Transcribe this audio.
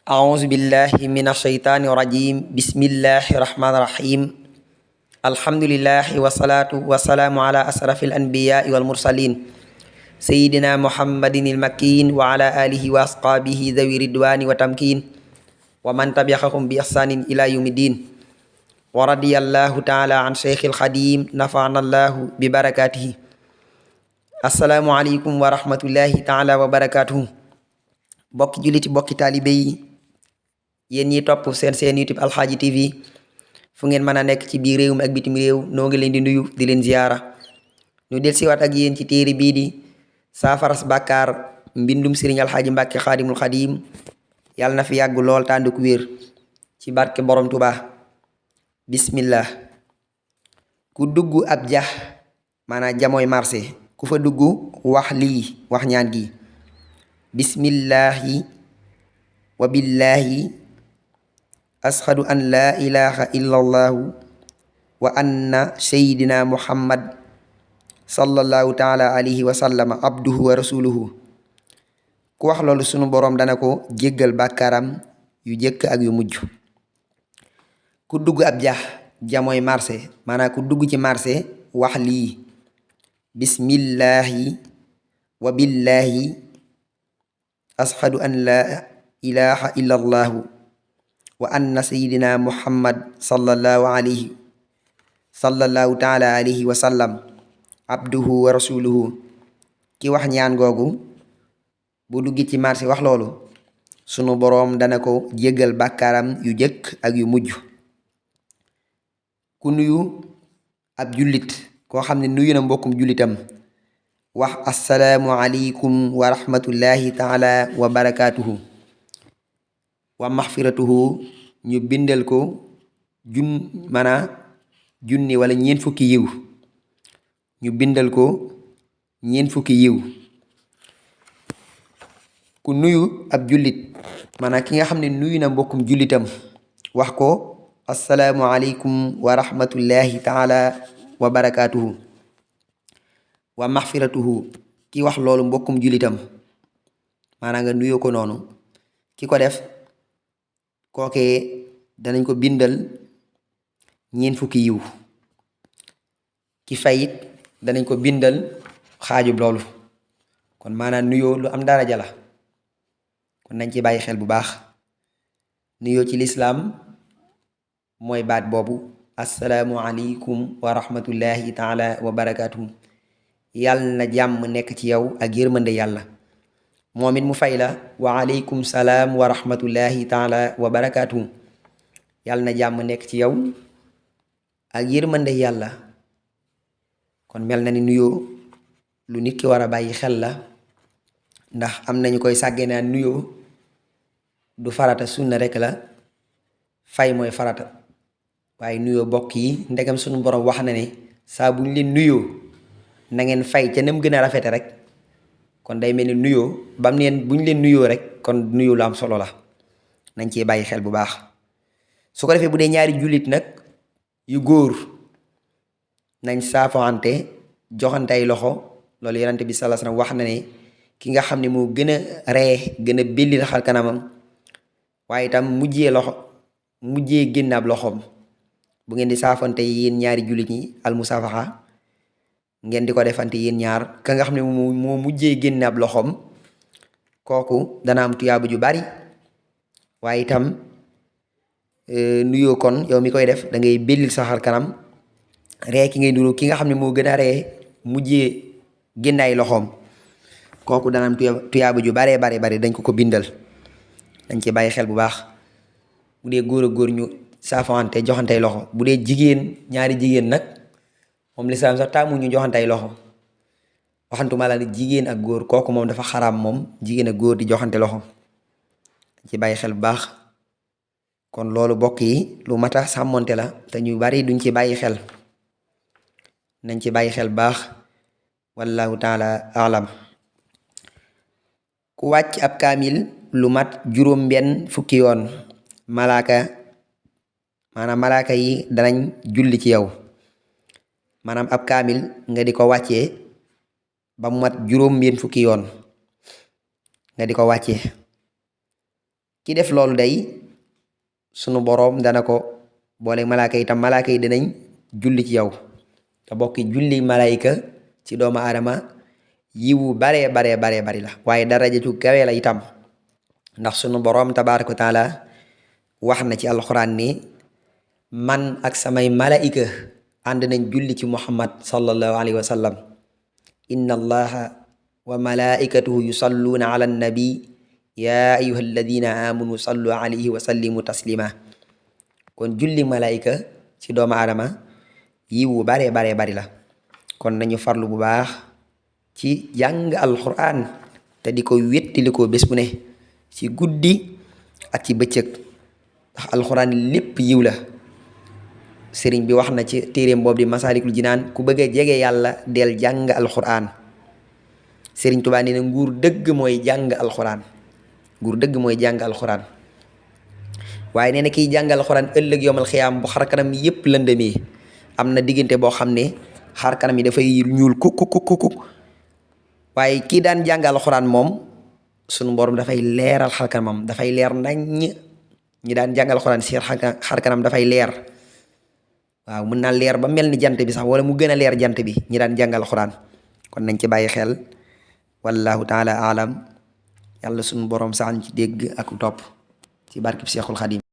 أعوذ بالله من الشيطان الرجيم بسم الله الرحمن الرحيم الحمد لله والصلاة والسلام على أشرف الأنبياء والمرسلين سيدنا محمد المكين وعلى آله وأصحابه ذوي الرضوان والتمكين ومن تبعهم بإحسان إلى يوم الدين ورضي الله تعالى عن شيخ الخديم نفعنا الله ببركاته السلام عليكم ورحمة الله تعالى وبركاته bokki juliti bokki taalibe yi yéen ñi topp seen YouTube Alxaaji TV fu ngeen mën a nekk ci biir réew mi ak bitim réew noo ngi leen di nuyu di leen ziyaara ñu del siwaat ak yéen ci téere bii di saafaras bàkkaar mbindum Sëriñ Alxaaji Mbàkke Xaadimul Xadiim yàlla na fi yàgg lool tànd ku wér ci barke borom Tuubaa bismillah ku dugg ab jax maanaam jamooy marché ku fa dugg wax lii wax ñaan gi bismillahi wa billahi ashhadu an la ilaha illa allahu wa anna sayyidina muhammad sallallahu taala alayhi wa sallam abduhu wa rasuluhu ku wax loolu sunu boroom dana ko jéggal bàkkaaram yu jëkk ak yu mujj ku dugg ab jax jamooy marché maanaam ku dugg ci marché wax lii bismillahi wa billahi ashhadu an la ilaha illa allahu wa anna sayyidina muhammad sallallahu taala alayhi wa sallam abduhu wa rasuluhu ki wax ñaan googu bu duggi ci marché wax loolu sunu boroom dana ko jéggal bàkkaaram yu jëkk ak yu mujj ku nuyu ab jullit koo xam ne nuyu na mbokkum jullitam wax assalaamu aleykum wa rahmatullahi taala wa barakaatuhu wa maxfiratuhu ñu bindal ko junni wala ñeent fukki yiw ñu bindal ko ñeent fukki yiw ku nuyu ab jullit maanaam ki nga xam ne nuyu na mbokkum jullitam wax ko assalaamu aleykum wa rahmatullahi taala wa barakaatuhu wa maxfiratuhu ki wax loolu mbokkum jullitam maanaam nga nuyoo ko noonu ki ko def kookee danañ ko bindal ñeent fukki yiw ki fayit danañ ko bindal xaajub loolu kon maanaam nuyoo lu am daraja la kon nañ ci bàyyi xel bu baax nuyoo ci lislaam mooy baat boobu assalaamu aleykum wa rahmatullahi taala wa barakatuhu yàlla na jàmm nekk ci yow ak yërmande yàlla moom it mu fay la wa aleykum salaam wa rahmatullahi taala wa barakaatuhu yàlla na jàmm nekk ci yow ak yërmande yàlla kon mel na ni nuyoo lu nit ki war a bàyyi xel la ndax am nañu koy sàggee naan nuyoo du farata sunna rekk la fay mooy farata waaye nuyoo bokk yi ndegam sunu borom wax na ne saa bu ñu leen nuyoo na ngeen fay ca nam gën a rafete rek kon day mel ni nuyoo bam neen bu ñu leen nuyoo rek kon nuyoo lu am solo la nañ cee bàyyi xel bu baax su ko defee bu dee ñaari jullit nag yu góor nañ saafoante joxante ay loxo loolu yonent bi sallallahu alayhi wasallam wax na ne ki nga xam ne moo gën a ree gën a belli la xar kanamam waaye itam mujjee génn ab loxoom bu ngeen di saafante yéen ñaari jullit ñi almusafaxa ngeen di ko defante yéen ñaar ka nga xam ne moo mujjee génne ab loxoom kooku dana am tuyaaba ju bari waaye itam nuyoo kon yow mi koy def da ngay bellil sa xar kanam ree ki ngay nuru ki nga xam ne moo gën a ree mujjee génne ay loxoom kooku dana am tuyaaba ju baree bari dañ ko bindal dañ ci bàyyi xel bu baax bu dee góor a góor ñu saafante joxantey loxo bu dee jigéen ñaari jigéen nag moom lislaam sax taamu ñu joxantey loxo waxantuma la ne jigéen ak góor kooku moom dafa xaraam moom jigéen ak góor di joxante loxo ci bàyyi xel bu baax kon loolu bokk yi lu mat a sàmmonte la te ñu bari duñ ci bàyyi xel nañ ci bàyyi xel bu baax wallahu taala alam ku wàcc ab kaamil lu mat juróom benn fukki yoon malaaka yi danañ julli ci yow maanaam ab kaamil nga di ko wàccee ba mu mat juróom benn fukki yoon nga di ko wàccee ki def loolu day sunu boroom dana ko boole malaaka yi tam malaaka yi dinañ julli ci yow te bokki julli malaayika ci doomu aadama yiwu baree bari la waaye daraja ju kawe la itam ndax sunu boroom tabaaraka wa taala wax na ci alxuraan ni man ak samay malaayika ànd nañ julli ci muhammad sallallahu alayhi wa sallam inna allaha wa malaikatuhu yusalluuna ala nabi yaa ayuha alladina amanu sallu alayhi wa sallimu taslima kon julli malaayika ci doomu aadama yiwu bari la kon nañu farlu bu baax ci jàng alquran te di ko wéttali ko bés bu ne ci guddi ak ci bëccëg ndax alquran lépp yiw la sëriñ bi wax na ci téeréem boobu di masaalikul jinaan ku bëgg a jege yàlla del jàng alquran sëriñ Tuubaa nee na nguur dëgg mooy jàng alquran waaye nee na kiy jàng alquran ëllëg yowmal xiyaam bu xarkanam yépp lëndëmee am na diggante boo xam ne xarkanam yi dafay ñuul kuk waaye kii daan jàng alquran moom sunu borom dafay leeral xarkanamam dafay leer naññ ñi daan jàng alquran si xarkanam dafay leer waaw mën naa leer ba mel ni jant bi sax wala mu gën a leer jant bi ñi daan jàng alquran kon nañ ci bàyyi xel wallahu taala alam yàlla sunu borom sax ci dégg ak topp ci barkib Seexul Xadim